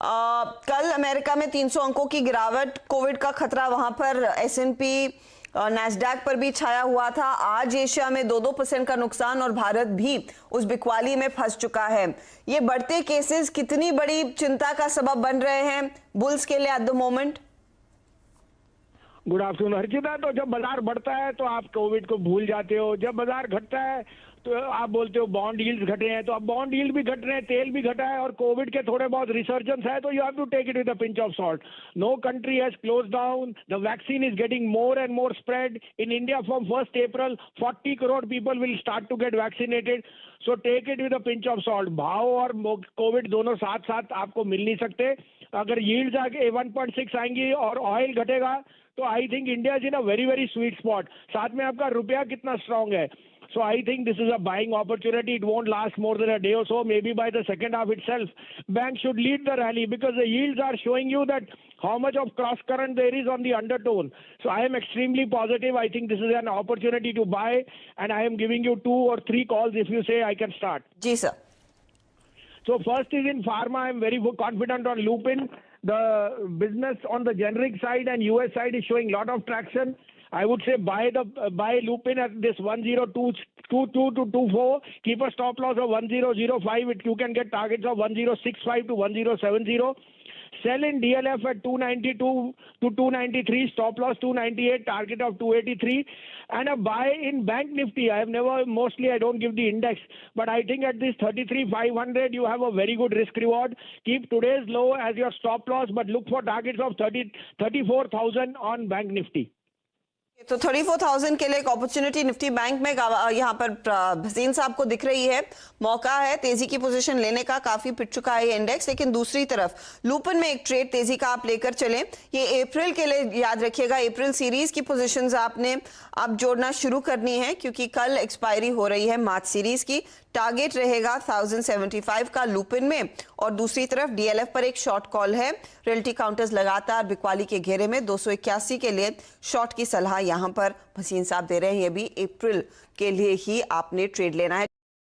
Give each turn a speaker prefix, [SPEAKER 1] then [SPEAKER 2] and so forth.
[SPEAKER 1] कल अमेरिका में 300 अंकों की गिरावट, कोविड का खतरा वहां पर S&P नैस्डैक पर भी छाया हुआ था। आज एशिया में 2-2% का नुकसान और भारत भी उस बिकवाली में फंस चुका है। ये बढ़ते केसेस कितनी बड़ी चिंता का सबब बन रहे हैं बुल्स के लिए at the moment?
[SPEAKER 2] Good afternoon Harshita. तो जब बाजार बढ़ता है तो आप कोविड को भूल जाते हो, जब बाजार घटता है तो आप बोलते हो बॉन्ड यील्ड्स घटे हैं। तो अब बॉन्ड यील्ड भी घट रहे हैं, तेल भी घटा है और कोविड के थोड़े बहुत रिसर्जेंस है, तो you have to take it with a pinch of salt. No country has close down, the vaccine is getting more and more spread in India. From 1 April 40 crore people will start to get vaccinated, so take it with a pinch of salt. भाव और Covid दोनों साथ साथ आपको मिल नहीं सकते। अगर yields आगे 1.6 आएंगी और ऑयल घटेगा तो I think India is in a very very sweet spot. साथ में आपका रुपया कितना स्ट्रांग है, so I think this is a buying opportunity. It won't last more than a day or so. Maybe by the second half itself, banks should lead the rally because the yields are showing you that how much of cross current there is on the undertone. So I am extremely positive. I think this is an opportunity to buy, and I am giving you 2 or 3 calls if you say I can start.
[SPEAKER 1] Ji sir.
[SPEAKER 2] So first is in pharma. I am very confident on Lupin. The business on the generic side and US side is showing lot of traction. I would say buy Lupin at this 1022 to 24. Keep a stop loss of 1005. You can get targets of 1065 to 1070. Sell in DLF at 292 to 293. Stop loss 298. Target of 283. And a buy in Bank Nifty. I don't give the index, but I think at this 33,500 you have a very good risk reward. Keep today's low as your stop loss, but look for targets of 34,000 on Bank Nifty.
[SPEAKER 1] तो 34,000 के लिए एक opportunity Nifty bank में यहाँ पर भसीन साहब को दिख रही है। मौका है तेजी की पोजीशन लेने का, काफी पिट चुका है ये इंडेक्स। लेकिन दूसरी तरफ लूपन में एक ट्रेड तेजी का आप लेकर चलें। ये अप्रैल के लिए याद रखिएगा, अप्रैल सीरीज की पोजीशंस आपने अब जोड़ना शुरू करनी है क्योंकि कल एक्सपायरी हो रही है मार्च सीरीज की। टारगेट रहेगा 1075 का लूपिन में और दूसरी तरफ डीएलएफ पर एक शॉर्ट कॉल है। रियल्टी काउंटर्स लगातार बिकवाली के घेरे में 281 के लिए शॉर्ट की सलाह यहां पर भसीन साहब दे रहे हैं। ये भी अप्रैल के लिए ही आपने ट्रेड लेना है।